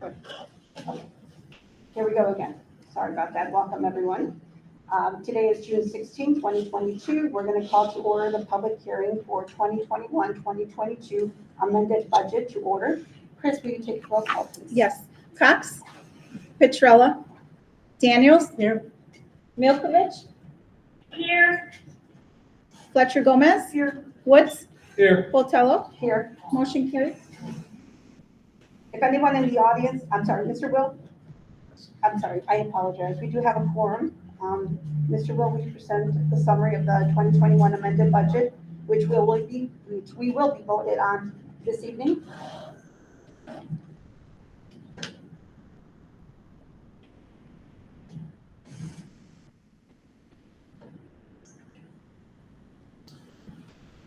Here we go again. Sorry about that. Welcome, everyone. Today is June 16, 2022. We're going to call to order the public hearing for 2021-2022 amended budget to order. Chris, will you take the roll call, please? Yes. Cox, Petrella, Daniels, Here. Milkovich, Here. Fletcher Gomez, Woods, Here. Botello. Here. Motion carried. If anyone in the audience, I'm sorry, Mr. Will? I'm sorry, I apologize. We do have a quorum. Mr. Will, would you present the summary of the 2021 amended budget, which we will be voted on this evening?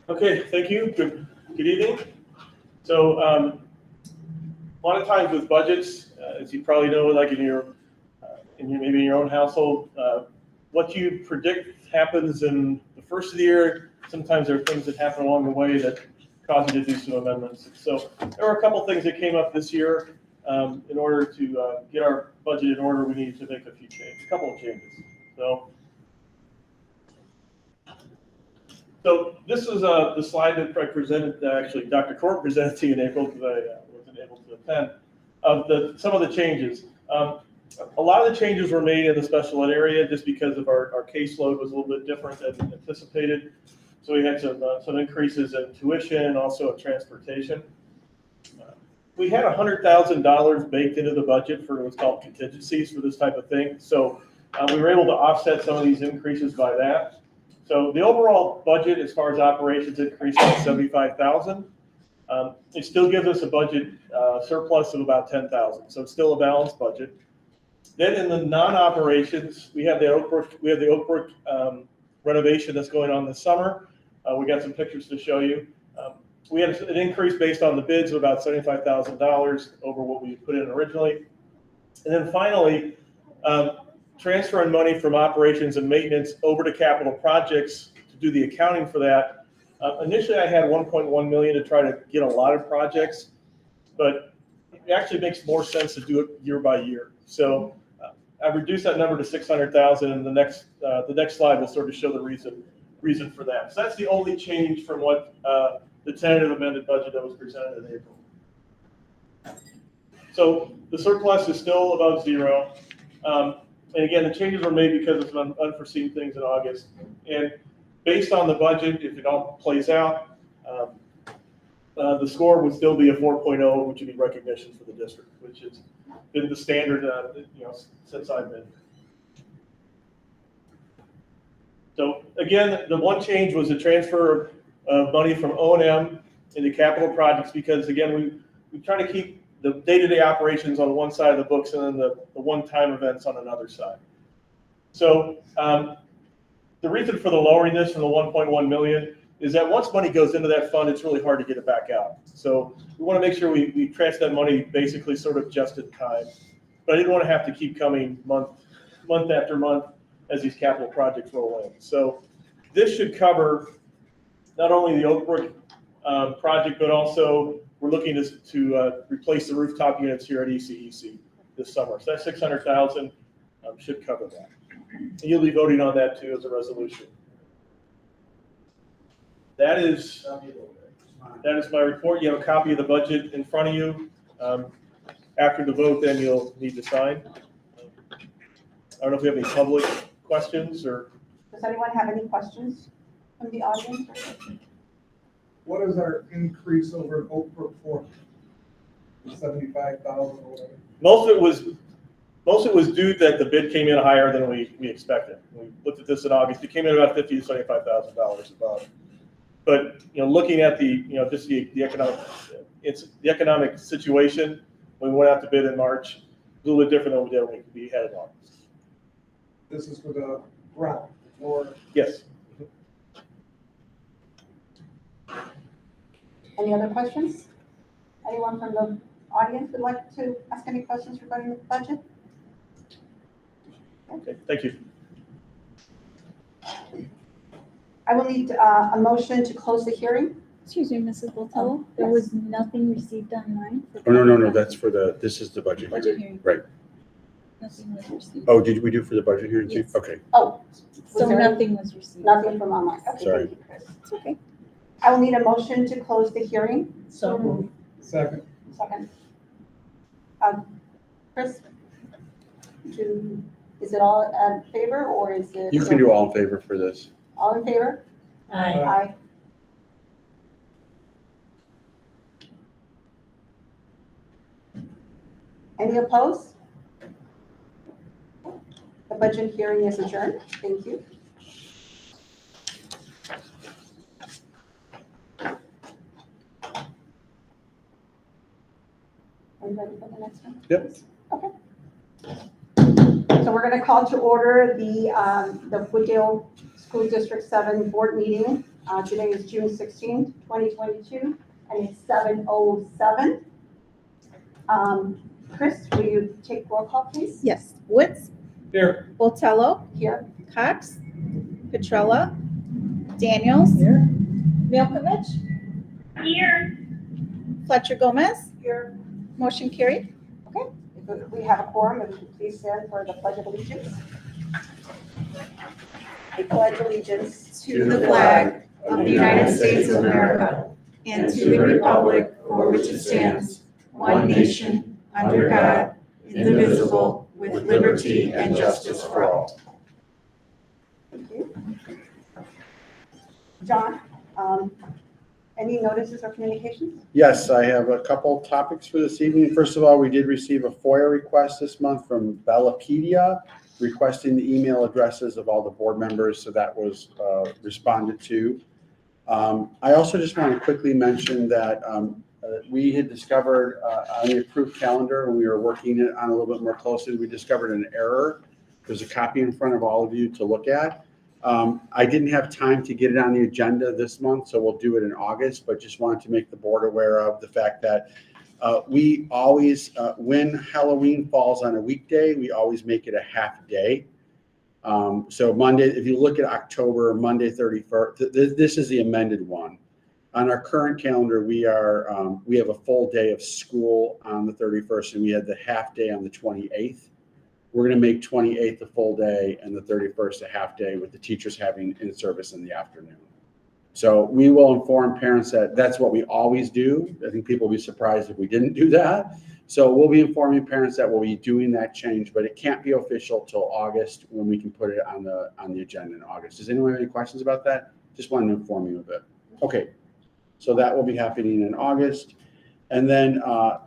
Okay, thank you. Good evening. So a lot of times with budgets, as you probably know, like in your maybe in your own household, what you predict happens in the first of the year. Sometimes there are things that happen along the way that cause you to do some amendments. So there were a couple things that came up this year. In order to get our budget in order, we needed to make a couple of changes. So this is the slide that I presented, actually Dr. Court presented to you in April because I wasn't able to attend, of some of the changes. A lot of the changes were made in the special ed area just because of our caseload was a little bit different than anticipated. So we had some increases in tuition and also in transportation. We had $100,000 baked into the budget for what's called contingencies for this type of thing. So we were able to offset some of these increases by that. So the overall budget, as far as operations, increased by $75,000. It still gives us a budget surplus of about $10,000. So it's still a balanced budget. Then in the non-operations, we have the Oak Brook renovation that's going on this summer. We got some pictures to show you. We had an increase based on the bids of about $75,000 over what we put in originally. And then finally, transferring money from operations and maintenance over to capital projects to do the accounting for that. Initially, I had $1.1 million to try to get a lot of projects, but it actually makes more sense to do it year by year. So I've reduced that number to $600,000, and the next slide will sort of show the reason for that. So that's the only change from what the tentative amended budget that was presented in April. So the surplus is still above zero. And again, the changes were made because of some unforeseen things in August. And based on the budget, if it all plays out, the score would still be a 4.0, which would be recognition for the district, which has been the standard since I've been. So again, the one change was the transfer of money from O&M into capital projects because, again, we try to keep the day-to-day operations on one side of the books and then the one-time events on another side. So the reason for the lowering this from the 1.1 million is that once money goes into that fund, it's really hard to get it back out. So we want to make sure we transfer that money basically sort of just in time. But I didn't want to have to keep coming month after month as these capital projects roll in. So this should cover not only the Oak Brook project, but also we're looking to replace the rooftop units here at ECEC this summer. So that $600,000 should cover that. And you'll be voting on that too as a resolution. That is my report. You have a copy of the budget in front of you. After the vote, then you'll need to sign. I don't know if we have any public questions or. Does anyone have any questions from the audience? What is our increase over in Oak Brook for? 75,000 or whatever? Most of it was due that the bid came in higher than we expected. We looked at this in August. It came in about $50,000 to $75,000 above. But looking at just the economic situation when we went out to bid in March, it was a little bit different than we did when we had in August. This is for the ground or? Yes. Any other questions? Anyone from the audience would like to ask any questions regarding the budget? Okay, thank you. I will need a motion to close the hearing. Excuse me, Mrs. Botello, there yes. was nothing received online for Oh, no, that's for this is the budget budget hearing. hearing. Right. Nothing was received. Oh, did we do for the budget hearing too? Yes. Okay, Oh, So was there nothing was received. nothing from online? Okay, Sorry. thank you, Chris. It's okay. I will need a motion to close the hearing. So moved. Second. Second. Chris? Is it all in favor or is it? you can do all in favor for this. All in favor? Aye. Aye. Any opposed? The budget hearing is adjourned. Thank you. Are you ready for the next one? Yep. Okay. So we're going to call to order the Wooddale School District 7 Board Meeting. Today is June 16th, 2022, and it's 7:07. Chris, will you take roll call, please? Yes. Woods, Here. Botello, Here. Cox, Petrella, Daniels. Here. Milkovich. Here. Fletcher Gomez. Here. Motion carried. If we have a quorum, if you please stand for the Pledge of Allegiance. I pledge allegiance To the flag of the United States of America and to the republic for which it stands, one nation, under God, indivisible, with liberty and justice for all. Thank you. John, any notices or communications? Yes, I have a couple topics for this evening. First of all, we did receive a FOIA request this month from Bellapedia requesting the email addresses of all the board members, so that was responded to. I also just want to quickly mention that we had discovered on the approved calendar, when we were working it on a little bit more closely, we discovered an error. There's a copy in front of all of you to look at. I didn't have time to get it on the agenda this month, so we'll do it in August, but just wanted to make the board aware of the fact that we always, when Halloween falls on a weekday, we always make it a half day. So Monday, if you look at October, Monday 31st, this is the amended one. On our current calendar, we have a full day of school on the 31st, and we had the half day on the 28th. We're going to make 28th a full day and the 31st a half day, with the teachers having in service in the afternoon. So we will inform parents that that's what we always do. I think people will be surprised if we didn't do that. So we'll be informing parents that we'll be doing that change, but it can't be official till August, when we can put it on the agenda in August. Does anyone have any questions about that? Just wanted to inform you of it. Okay, so that will be happening in August. And then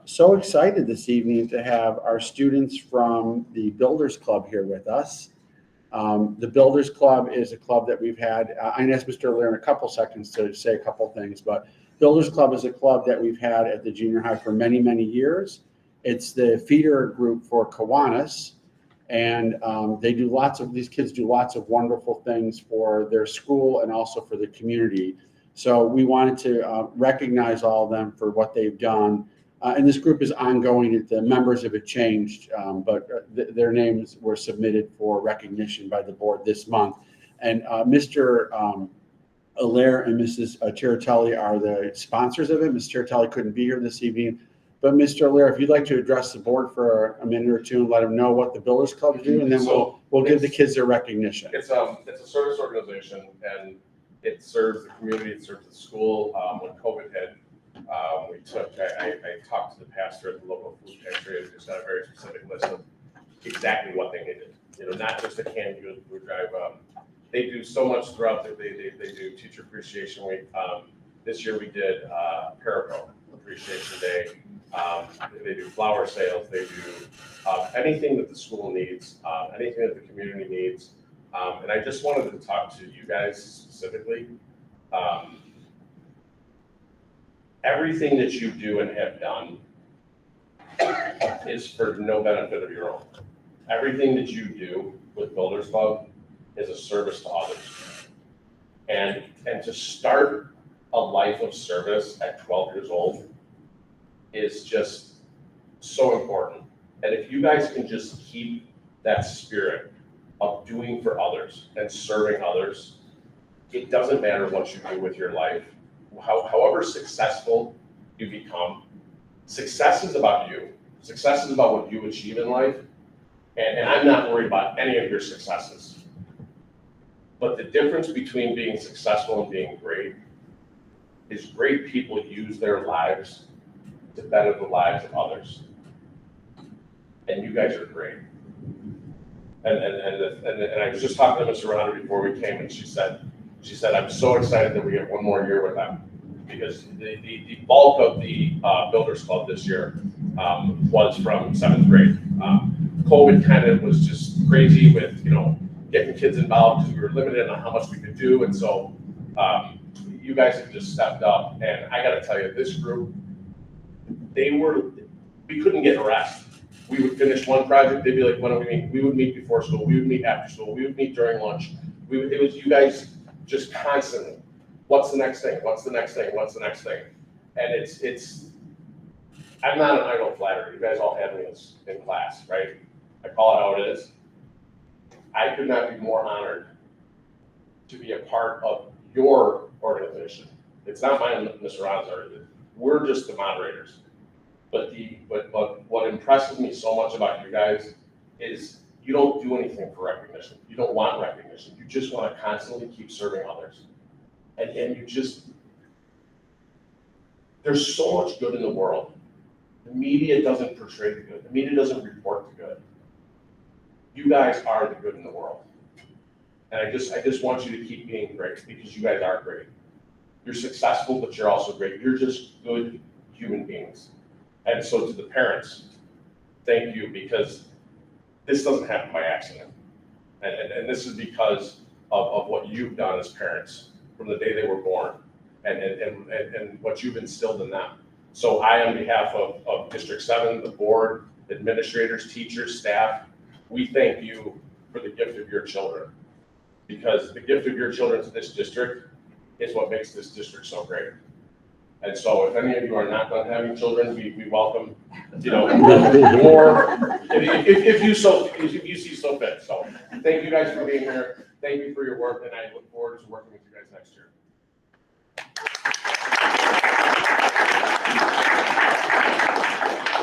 so excited this evening to have our students from the Builders Club here with us. The Builders Club is a club that we've had. I'm going to ask Mr. Lear in a couple seconds to say a couple things, but Builders Club is a club that we've had at the junior high for many, many years. It's the feeder group for Kiwanis, and these kids do lots of wonderful things for their school and also for the community. So we wanted to recognize all of them for what they've done. And this group is ongoing. The members have changed, but their names were submitted for recognition by the board this month. And Mr. Allaire and Mrs. Tiratelli are the sponsors of it. Ms. Tiratelli couldn't be here this evening. But Mr. Allaire, if you'd like to address the board for a minute or two and let them know what the Builders Club do, and then we'll give the kids their recognition. It's a service organization, and it serves the community, it serves the school. When COVID hit, I talked to the pastor at the local food pantry, and just got a very specific list of exactly what they needed. Not just a canned food drive. They do so much throughout they do Teacher Appreciation Week. This year we did Paraco Appreciation Day. They do flower sales. They do anything that the school needs, anything that the community needs. And I just wanted to talk to you guys specifically. Everything that you do and have done is for no benefit of your own. Everything that you do with Builders Club is a service to others. And to start a life of service at 12 years old is just so important. And if you guys can just keep that spirit of doing for others and serving others, it doesn't matter what you do with your life. however successful you become, success is about you. Success is about what you achieve in life. And I'm not worried about any of your successes. But the difference between being successful and being great is great people use their lives to better the lives of others. And you guys are great. And I was just talking to Mr. Ronda before we came, and she said, I'm so excited that we get one more year with them. Because the bulk of the Builders Club this year was from 7th grade. COVID kind of was just crazy with, getting kids involved because we were limited on how much we could do. And so you guys have just stepped up. And I got to tell you, this group, we couldn't get a rest. We would finish one project, they'd be like, when do we meet? We would meet before school, we would meet after school, we would meet during lunch. It was you guys just constantly, what's the next thing? What's the next thing? What's the next thing? And it's I'm not an idle flatterer. You guys all had me in class, right? I call it how it is. I could not be more honored to be a part of your organization. It's not mine, Mr. Ron's. We're just the moderators. But what impresses me so much about you guys is you don't do anything for recognition. You don't want recognition. You just want to constantly keep serving others. And you just, there's so much good in the world. The media doesn't portray the good. The media doesn't report the good. You guys are the good in the world. And I just want you to keep being great because you guys are great. You're successful, but you're also great. You're just good human beings. And so to the parents, thank you, because this doesn't happen by accident. And this is because of what you've done as parents from the day they were born and what you've instilled in them. So I, on behalf of District 7, the board, administrators, teachers, staff, we thank you for the gift of your children. Because the gift of your children to this district is what makes this district so great. And so if any of you are not done having children, we welcome, more, if you see so fit. So thank you guys for being here. Thank you for your work, and I look forward to working with you guys next year.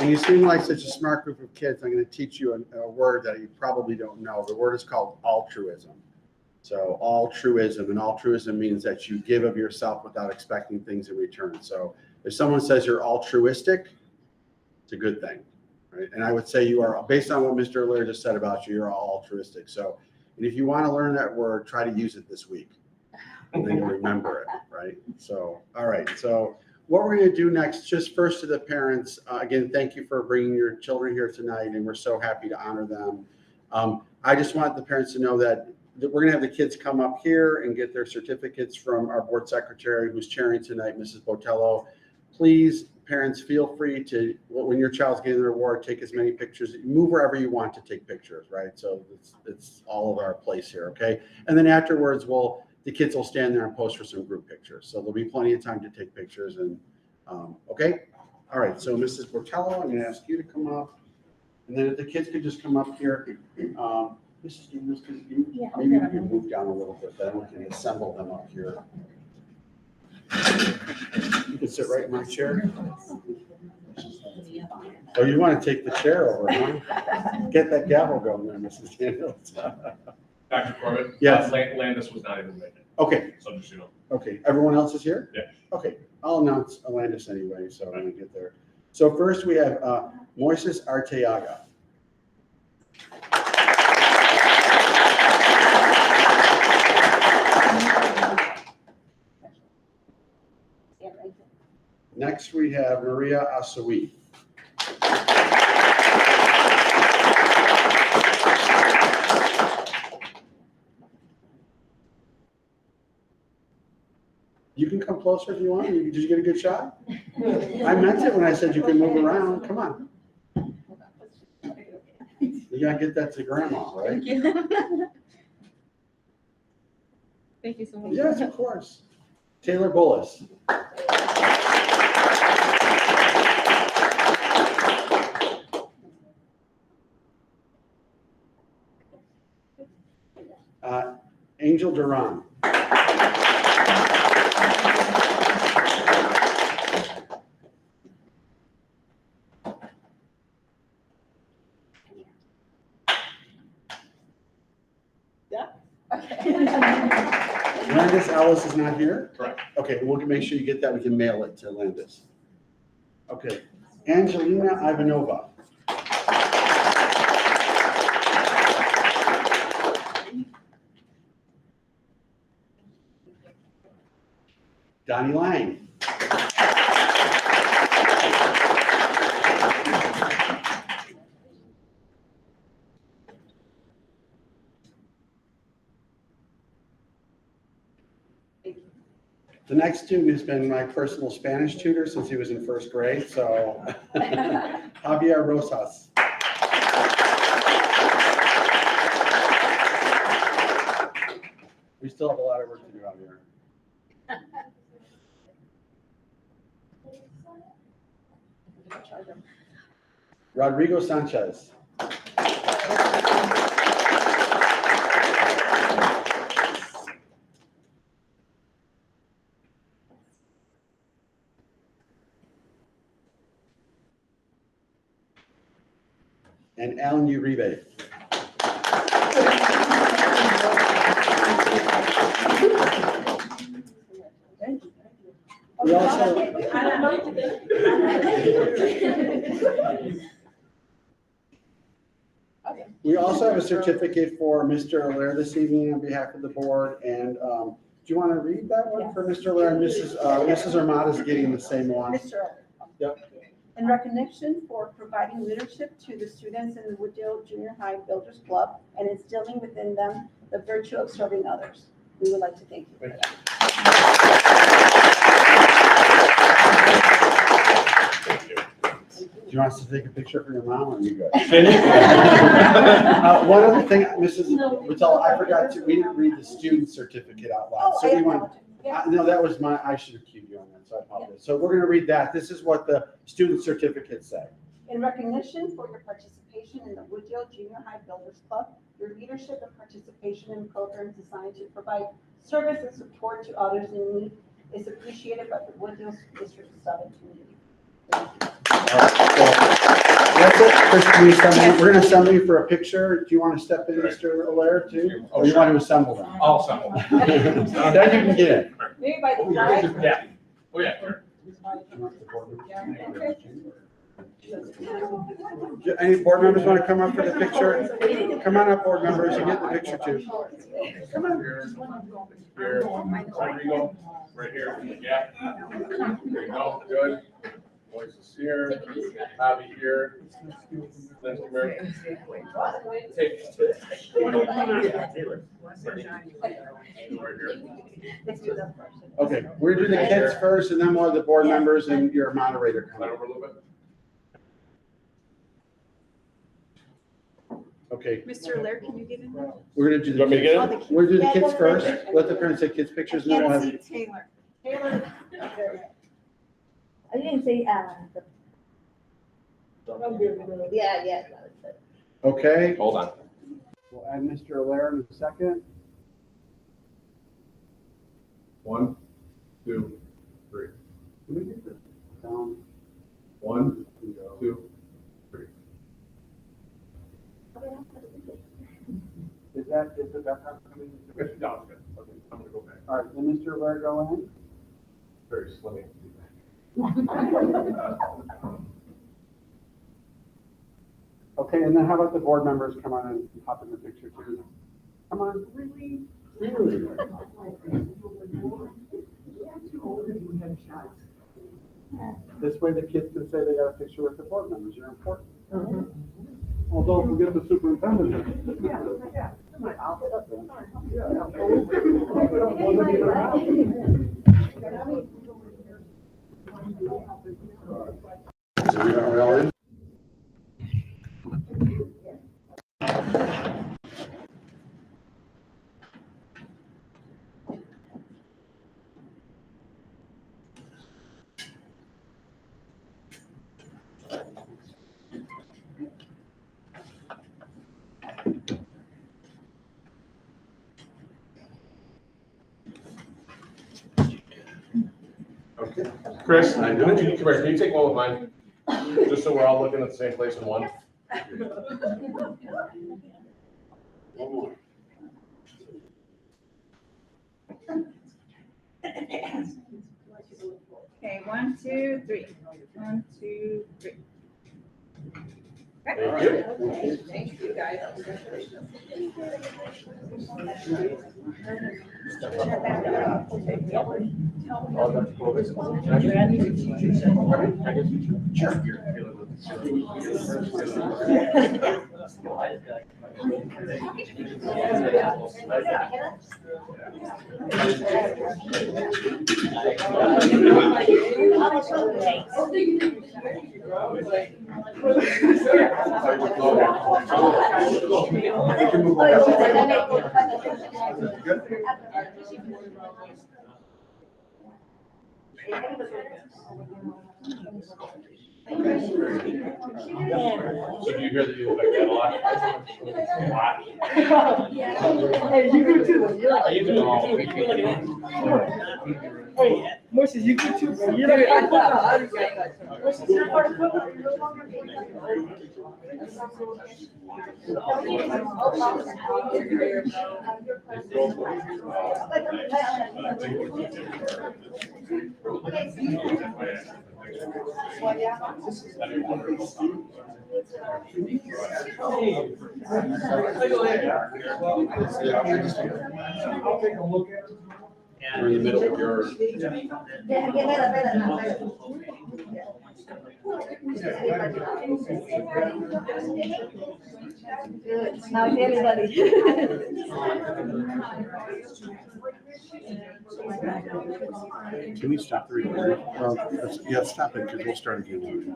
And you seem like such a smart group of kids. I'm going to teach you a word that you probably don't know. The word is called altruism. So altruism, and altruism means that you give of yourself without expecting things in return. So if someone says you're altruistic, it's a good thing, right? And I would say you are, based on what Mr. Lear just said about you, you're all altruistic. So, and if you want to learn that word, try to use it this week, and then you'll remember it, right? So, all right. So what we're going to do next, just first to the parents, again, thank you for bringing your children here tonight, and we're so happy to honor them. I just want the parents to know that we're going to have the kids come up here and get their certificates from our board secretary who's chairing tonight, Mrs. Botello. Please, parents, feel free to, when your child's getting their award, take as many pictures, move wherever you want to take pictures, right? So it's all of our place here, okay? And then afterwards, the kids will stand there and pose for some group pictures. So there'll be plenty of time to take pictures. And okay? All right, so Mrs. Botello, I'm going to ask you to come up. And then if the kids could just come up here. Mrs. Daniels, could you maybe you can move down a little bit, then we can assemble them up here. You can sit right in my chair. Oh, you want to take the chair over, huh? Get that gavel going there, Mrs. Daniels. Dr. Corbett? Yes. Landis was not even making. Okay. So just, Okay, everyone else is here? Yeah. Okay, I'll announce Landis anyway, so when we get there. So first we have Moises Arteaga. Next, we have Maria Asawi. You can come closer if you want. Did you get a good shot? I meant it when I said you can move around. Come on. You gotta get that to grandma, right? Thank you. Thank you so much. Yes, of course. Taylor Bullis. Angel Duran. Landis Ellis is not here? Correct. Okay, we'll make sure you get that. We can mail it to Landis. Okay. Angelina Ivanova. Donnie Lang. The next student has been my personal Spanish tutor since he was in first grade, so Javier Rosas. We still have a lot of work to do out here. Rodrigo Sanchez. And Alan Uribe. We also, we also have a certificate for Mr. Allaire this evening on behalf of the board. And do you want to read that one for Mr. Allaire? And Mrs. Armada is getting the same one. Mr. Yep. In recognition for providing leadership to the students in the Wooddale Junior High Builders Club and instilling within them the virtue of serving others. We would like to thank you for that. Do you want us to take a picture for your mom, or are you good? One other thing, Mrs. Vitale, I forgot to, we didn't read the student certificate out loud. Oh, So I we want, apologize. Yeah. no, that was my, I should have cued you on that, so I apologize. So we're gonna read that. This is what the student certificates say. In recognition for your participation in the Wooddale Junior High Builders Club, your leadership and participation in programs designed to provide service and support to others in need is appreciated by the Wooddale District 7 community. All right, so that's it. Chris, can we assemble? We're gonna assemble you for a picture. Do you want to step in, Mr. Allaire, too? Or you want to assemble them? I'll assemble. Then you can get in. Maybe by the flag. Yeah. Oh, yeah, sure. Any board members want to come up for the picture? Come on up, board members, you get the picture too. Come on. Here, Rodrigo, right here, yeah. There you go, good. Voices here, Bobby here. Then come here. Take. Okay, we're gonna do the kids first, and then we'll have the board members and your moderator come Right up. over a little bit. Okay, Mr. Allaire, can you get in there? we're gonna do You want me to the, get it? we're gonna do the kids first. Let the parents take kids pictures, and then we'll Can't have. see Taylor. I didn't say, yeah. Okay, Hold on. we'll add Mr. Allaire in a second. 1, 2, 3. Can we get this down? 1, 2, 3. Is that coming? No, it's good. Okay, I'm gonna go back. All right, then Mr. Allaire, go in. Very slimming. Okay, and then how about the board members come on and hop in the picture too? Come on. Really? This way the kids can say they got a picture with the board members, you're important. Well, don't forget the superintendent. I'll get up there. So we are all in? Okay. Chris, I come know. here, can you take one with mine? Just so we're all looking at the same place in one. One more. Okay, 1, 2, 3. 1, 2, 3. Thank you. Thank you, guys. So do you hear that you affect that a lot? Hey, you do too. You're like, You know, hey, Moses, you do too. You're like, I thought, Moses, you're part of the no longer being. I'll take a look at it. We're in the middle of your. Good. Now everybody. Can we stop the recording? Yeah, stop it, because we'll start again.